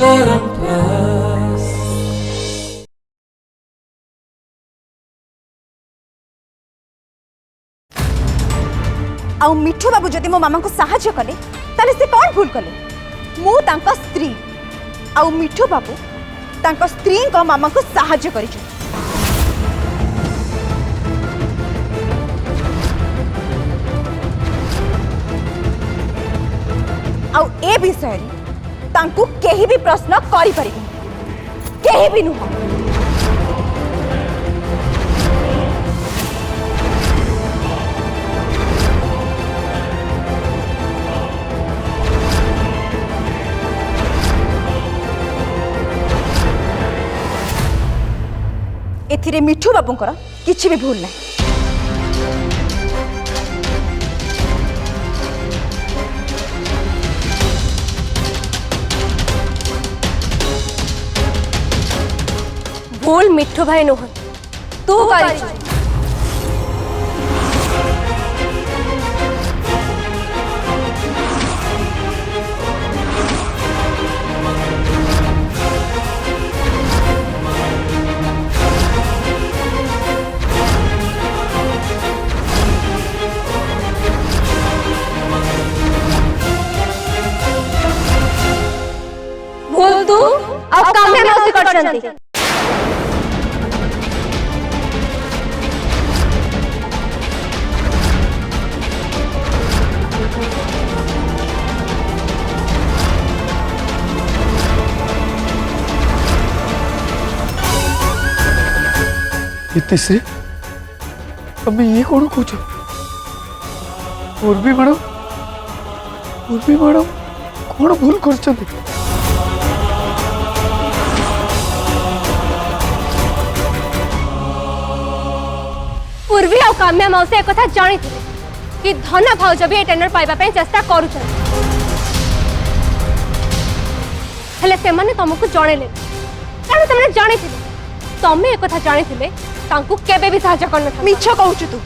आउ मिठू बाबू जदि मो मामा को साहाय्य कले ताले से कौन भूल कले मु तांका स्त्री आउ मिठू बाबू तांका स्त्री को मामा को साहाय्य करि आउ ए विषय रे तांकु केही भी प्रश्न करि परिबे केही भी नुह एथिरे मिठू बाबूंकर किछि भी भूल नहीं। भूल मिठू भाई नुह तू कर भूल तू अब काम में मौसी करछंती इतिश्री तमें ये कौन कौच उर्वी मैडम कौन भूल कर पूर्वी आ काम्या मौसी एक कथा जानी कि धन भाउज भी टेंडर पाइबा पे चेष्टा करूछन हेले से माने तुमको जणेले कारण तुमने जानी थिले तमे एक कथा जानी थिले तांकु केबे भी सहायता करन था मिछ कहूछु तू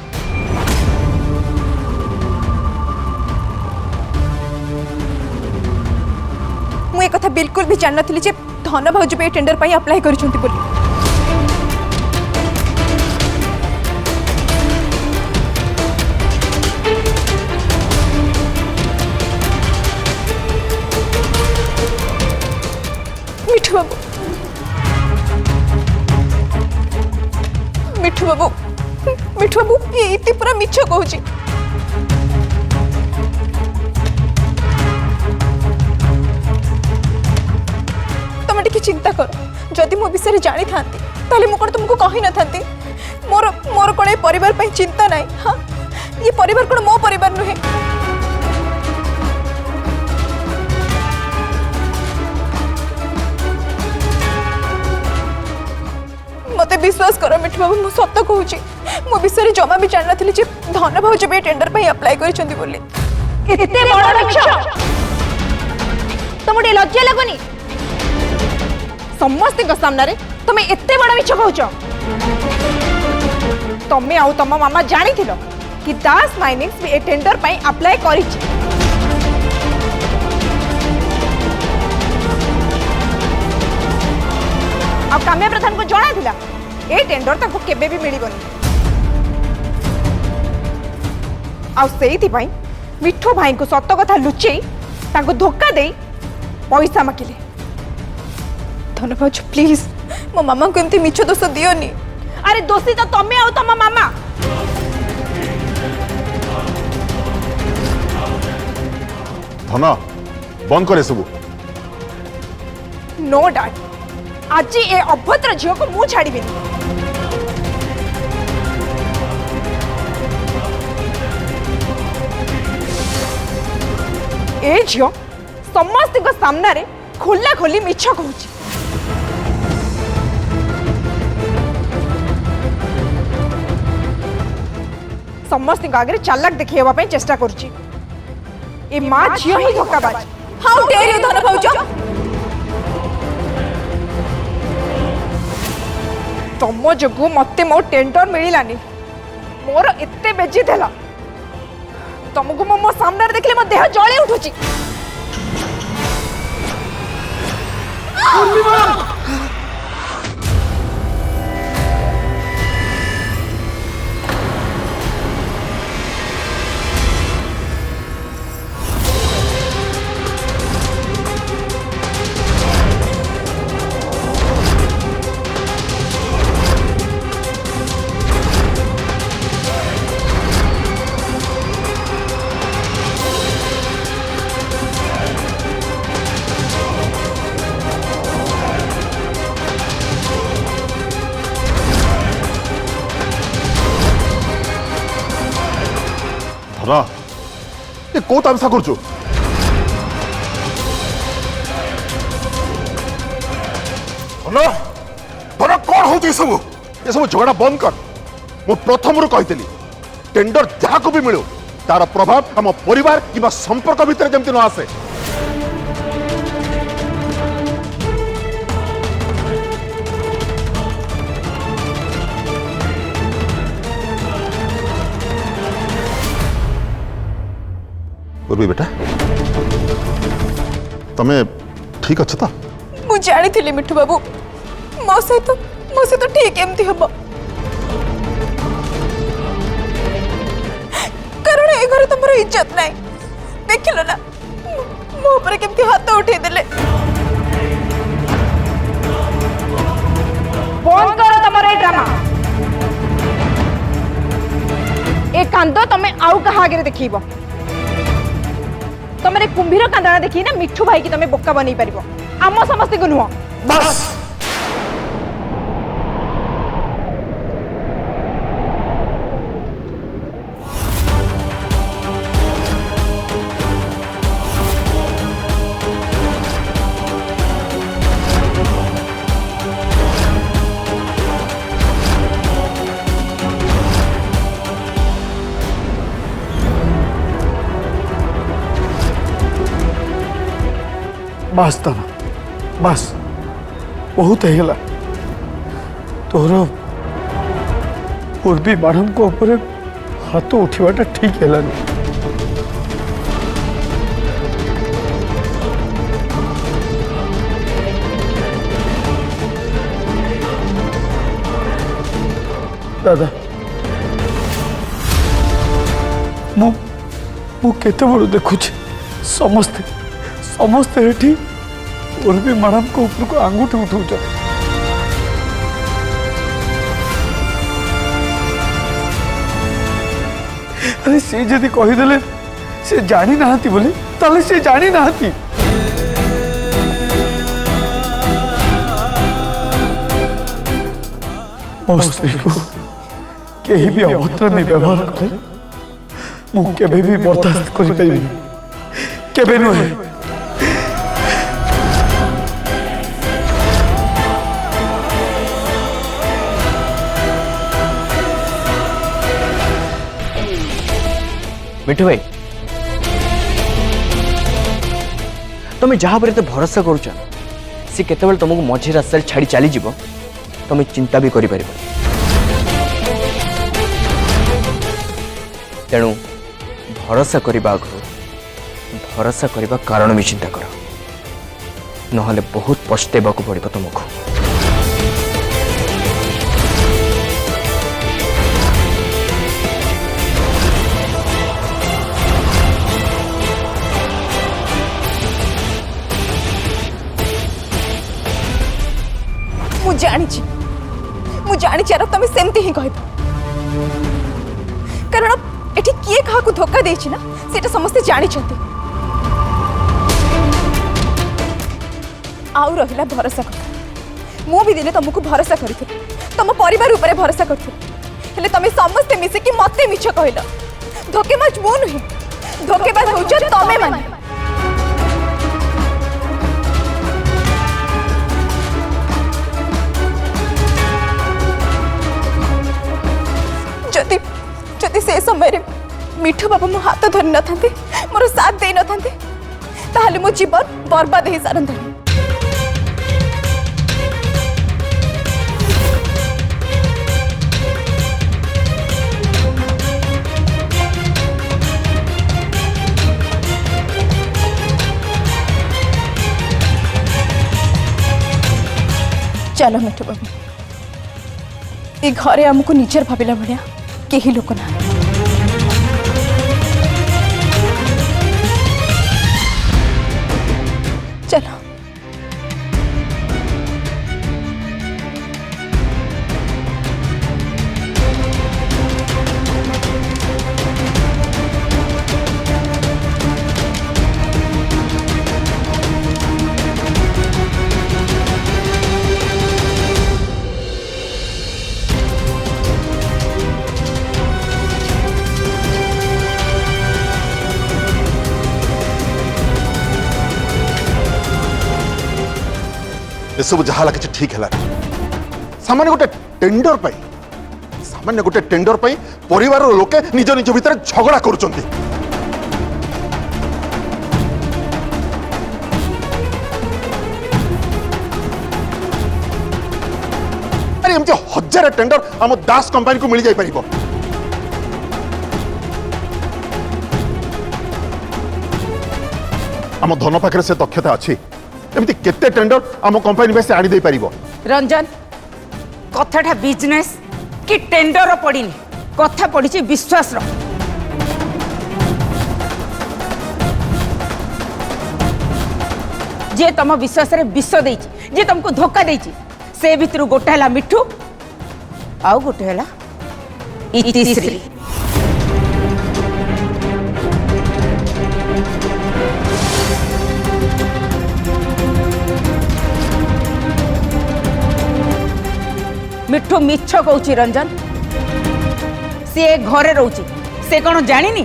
मु एक कथा बिल्कुल भी जान नथिली जे धन भाउज पे टेंडर पई अप्लाई करिसंती बोली मिठू बाबू ये इति पूरा मिछ कहूची तुम टिके चिंता कर जदि मो विषय जानी थांती ताले मु कोन तुमको कहि न थांती मोर मोर कोन परिवार पई चिंता नाही हां ये परिवार कोन मो परिवार नुहे मते विश्वास करो मिठू बाबू मु सत्य कहूची मो विषय जमा भी जान नथिली जे धन भाउज बे टेंडर पई अप्लाई करिसंती बोली एते बड़ मिछ तुमटे लज्जा लागोनी समस्त के सामने रे तुम एते बड़ मिछ कहूच तमे आउ तम मामा जानी थिलो कि दास माइनिंग्स भी ए टेंडर पई अप्लाई करिछि आ काम्या प्रधान को जणा थिला ए टेंडर ताको केबे भी मिलिबनी आ सेइथि पई मिठू भाई को सत्य कथा लुचेई ताको धोखा देई पैसा माकिले धन भाउज प्लीज मो मामा को एमती मिछ दोष दियोनी अरे दोषी तो तमे आउ तम मामा धन बंद करे सब नो डैड आज ए अभद्र झील को मु छाड़ी ए झील समस्त सामने रे खोला खोली मिछ कहूची समस्त आगे चालाक देखा चेष्टा करुची ए माँ झील ही धोखाबाज हाउ डेयर यू धन भाउज तम जो मते मो टेंडर मिलानी मोर एते बेजी देला तुमको मो सामने देखले मो देह जळे उठुची ଧନ ଏ କୋଉ ତାମସା କରୁଛୁ? ଧନ ଧନ କଣ ହଉଛି ଏସବୁ ଝଗଡ଼ା ବନ୍ଦ କର। ମୁଁ ପ୍ରଥମରୁ କହିଥିଲି ଟେଣ୍ଡର ଯାହାକୁ ବି ମିଳୁ ତାର ପ୍ରଭାବ ଆମ ପରିବାର କିମ୍ବା ସମ୍ପର୍କ ଭିତରେ ଯେମିତି ନ ଆସେ। पूर्वी बेटा तमे ठीक अच्छे तो? मु जानी मिठू बाबू मो सहित ठीक एमती हम कारण ए घरे तुम इज्जत नहीं देख लो ना मो पर केमती हाथ उठे देले। बंद करो तमरा ए ड्रामा। ए कांदो तमे आउ कहा आगे देखिबो। तमरे कुंभीर कांदना देखी ना मिठू भाई की तमे बोका बनी पारिबो आम समस्त को नुह। बस बस तना बस बहुत है तोर पूर्वी मैडम को ऊपर हाथ उठाटा ठीक है। दादा मु केते बड़ देखुची समस्ते समस्ते एठी पूर्वी मैडम को ऊपर को आंगूठी उठाऊच। अरे से जदि कहीदेले से जानी नाहती बोली ताले से जानी नाहती। मो स्त्री को कहीं भी अभद्र में व्यवहार करे मु केबे भी बर्दाश्त करि पाइबिनी केबे नुहे। मिठू भाई तुम्हें जहाँ पर भरोसा करुच सी केतबेले तुमको मझी रास्ता छाड़ी चली जीव तुम्हें चिंता भी करि परिबो। तेणु भरोसा करबा आगु भरोसा करबा कारण भी चिंता कर नहले बहुत पछतेबाकू पड़िबो तुमको। मु जानी आर तुम सेमती ही कह कारण एठी किए कहा धोखा देछि ना सेटा समस्ते जानी आउ रहिला भरोसा कथा मु भी दिने तुमको भरोसा करी तुम परिवार ऊपर भरोसा करी तुम समस्ते मिसिकी मते मिछ कहल धोकेबाज मु नुहे धोकेबाज होछ तमे माने। जदि से समय मिठू बाबा मो हाथ धरी न था मोर साथ दे न था मो जीवन बर्बाद हो सारंता। चलो मिठू बाबू ये घरे आमको निजर भाविला भाया कहीं लोक ना चलो सब जहाँ लगे ठीक है सामान्य गोटे टेंडर पाई सामान्य गोटे टेंडर पाई परिवार लोके निज निज भितर झगड़ा करुचंती अरे एमती हजार टेंडर आम दास कंपनी को मिल जाई परिबो आम धन पाखे से दक्षता अच्छी एमती केते टेंडर आम कंपनी में से आनी दे परिबो रंजन कथाटा बिजनेस कि टेंडर पड़ीनी कथा पड़ी विश्वास जे तुम विश्वास रे विश्व देछि जे तुमको धोखा देछि से भितर गोटे है मिठू आउ गोटे है इतिश्री मिठू मिछ कहूँ रंजन सी घरे रोची से कौन जानी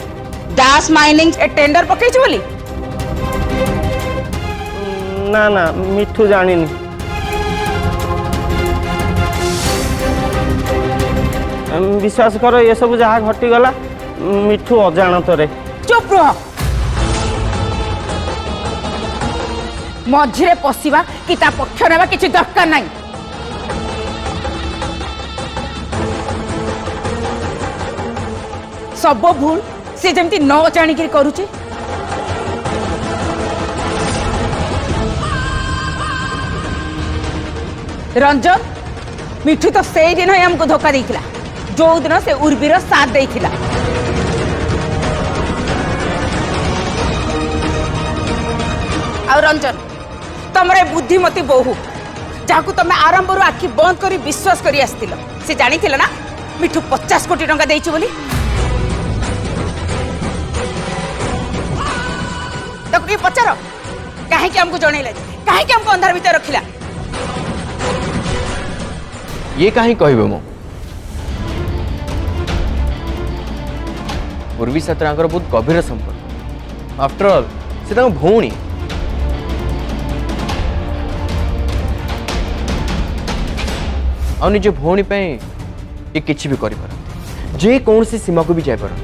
दास माइनिंग ए टेंडर पकई बोली ना ना मिठू जानिनी विश्वास कर ये सब जहाँ घटीगला मिठू अजाणत रे चुप रुह मझिरे पशिबा कि ता पक्ष नेबा किछि दरकार नहीं सब भूल से जमती न जाणिक करुचे रंजन मिठू तो से दिन ही हमको धोखा देइथिला जो दिन से उर्वीर साथ देइथिला और रंजन तमरे बुद्धिमती बहु जहां तुम आरंभ आखि बंद कर विश्वास कर से जानी ना मिठू 50 कोटी टंका देइछि बोली तो ये पचार कहीं हमको जनइला कहीं हमको अंधार भीतर रखिला ये कहीं कहबे मो पूर्वी सत्रांकर बहुत गभीर संपर्क आफ्टर ऑल से तांको भौणी आ निज भौणी पे ये किछि भी करि पार जे कौन सी सीमा को भी जाय पार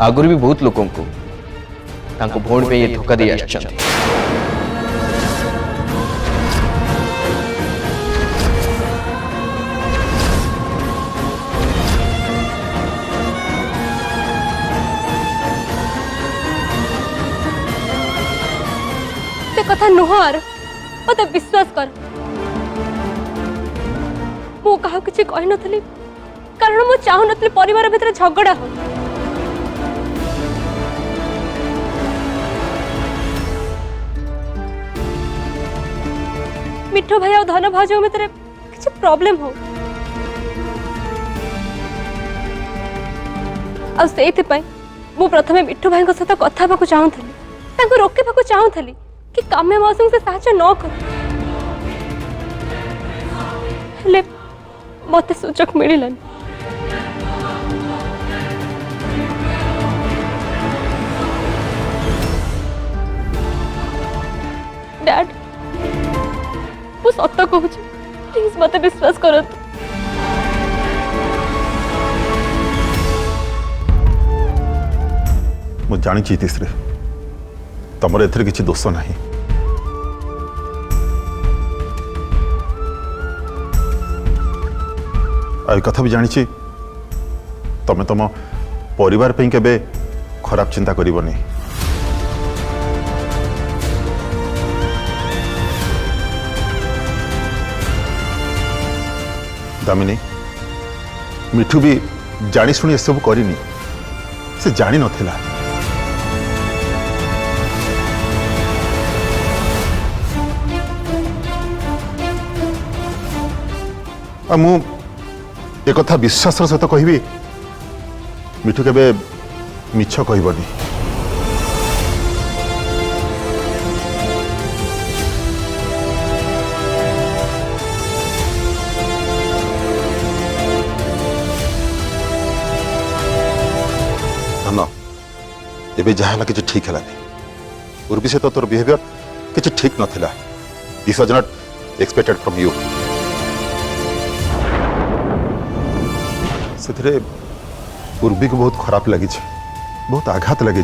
आगुरी भी बहुत लोगों को तांको भौणी पे ये धोखा दे आछन कथा नुहार मत विश्वास कर मु कहा किसी कही नथली कारण मु चाहू नथली परिवार भीतर झगड़ा हो मिठू भाई और धन भाज भीतर किसी प्रॉब्लम हो आ सेति पई मु प्रथमे मिठू भाई सहित कथा बाकू चाहूथली तांको रोके बाकू चाहूथली कि काम्य मौसम से साहाय्य न कर हेले मते सुजोग मिलिलान डैड वो सत्य कहूँ प्लीज मते विश्वास करो मु जानी इतिश्री तमर एथरे किछि दोष नहीं आ कथा भी जानी तमे तम परिवार पे केबे खराब चिंता करिवनी दामिनी मिठू भी जानी शुणी सब करनी से जानी नथिला मु एक कथा विश्वास सहित कहबी मिठू केबे मिछ कहबनी धन एबे जहाँ किसी ठीक है उर्वी से तोर बिहेवियर किसी ठीक नथिला this was not expected from you से उर्वी को बहुत खराब लगी बहुत आघात लगी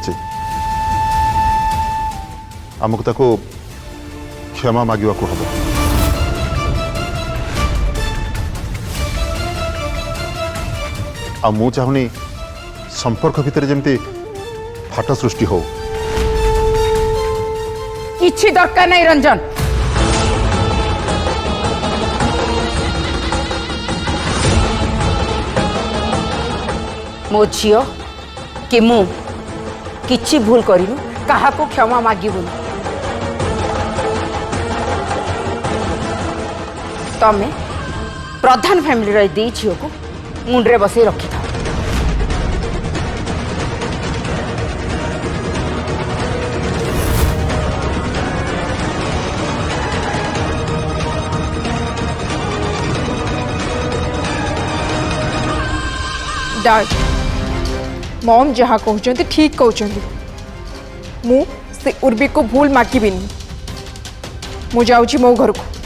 आमको ताको क्षमा मांगा को हम आ मु चाहूनी संपर्क भितर जमती फाट सृष्टि हो किछि दरकार नहीं रंजन मो झियो कि मु किछि भूल करिनु कहा को क्षमा मागिबुन तमे प्रधान फैमिली रे दी झियो को मुंडरे बसई रखी था डैड मॉम जहाँ कहते ठीक कहते मु से उर्वी को भूल मागिबिनी मु जाऊँगी मो घर को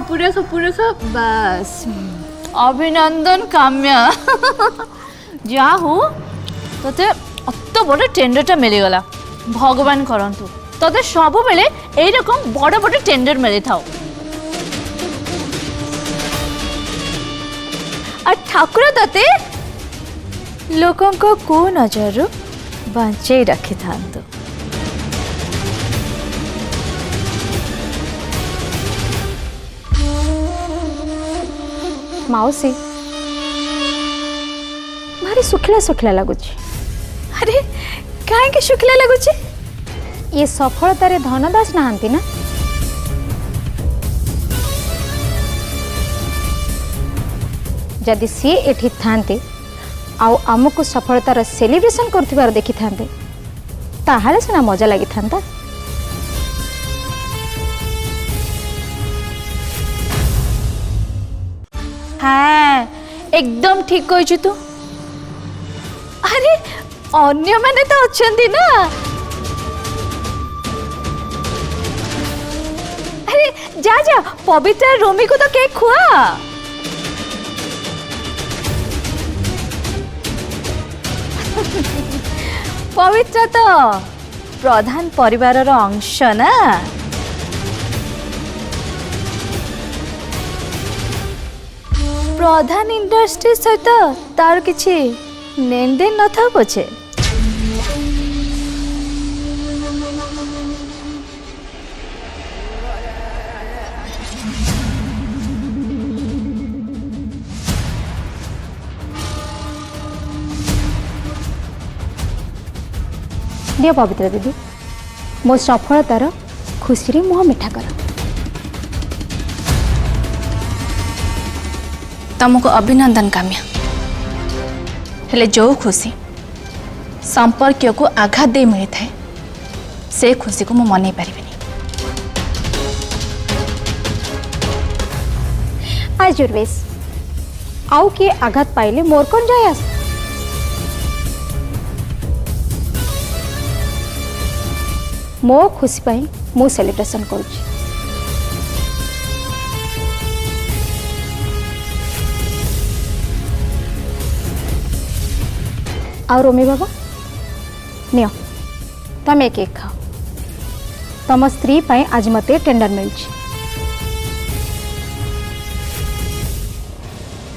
पूरे खा बस अभिनंदन काम्या जा हो ते अत बड़ टेंडरटा मिलगला भगवान करंतु ते सब बेले एई रकम बड़ बड़ टेंडर मिली था और ठाकुर ते लोकों को नजर बचे रखी था मौसी भारी सुखला सुखला लगुच अरे कहीं शुक्ला लगुच ये सफलतार धनदास नहांती ना जदि सी एठी थांते आउ आमको सफलतार सेलिब्रेशन करथिबार देखि थांते ताहाले सिना मजा लागि थांता हाँ एकदम ठीक कही तू अरे अन्य माने तो अच्छी ना अरे जा जा पवित्र रोमी को तो केक खुआ पवित्र तो प्रधान परिवार अंश ना प्रधान इंडस्ट्री सहित तार किछि लेन देन न था पछे दियो पवित्र दीदी मो सफलतार खुशी रे मुह मिठा कर तुमको अभिनंदन काम्या। हेले जो खुशी संपर्क को आघात दे मिली थाए से खुशी को मु मन पारिबेनी। आजुर्वेश आउ किए आघात पाइले मोर कौन जाए आस। मो खुशी पाई मु सेलिब्रेशन करुची। आ रोमी बाबा नियो तमे केक खाओ। तम स्त्री पाई आज मते टेंडर मिलची।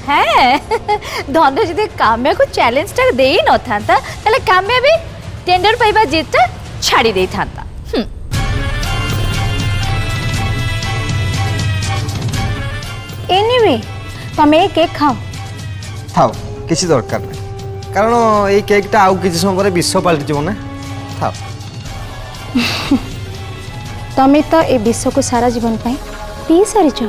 है धन जदि काम्या को चैलेंज टा दे ही न था ताले काम्या भी टेंडर पाइबा जीतटा छाड़ी दे था। एनीवे तमे केक खाओ। थाओ किसी दरकार नहीं कारण ये केकटा आउ किसी समय पर विश्व पलटि जीव ना थाओ। तमे तो ए विश्व को सारा जीवन पाई पी सारिच।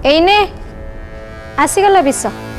एने आसीगला विश्व।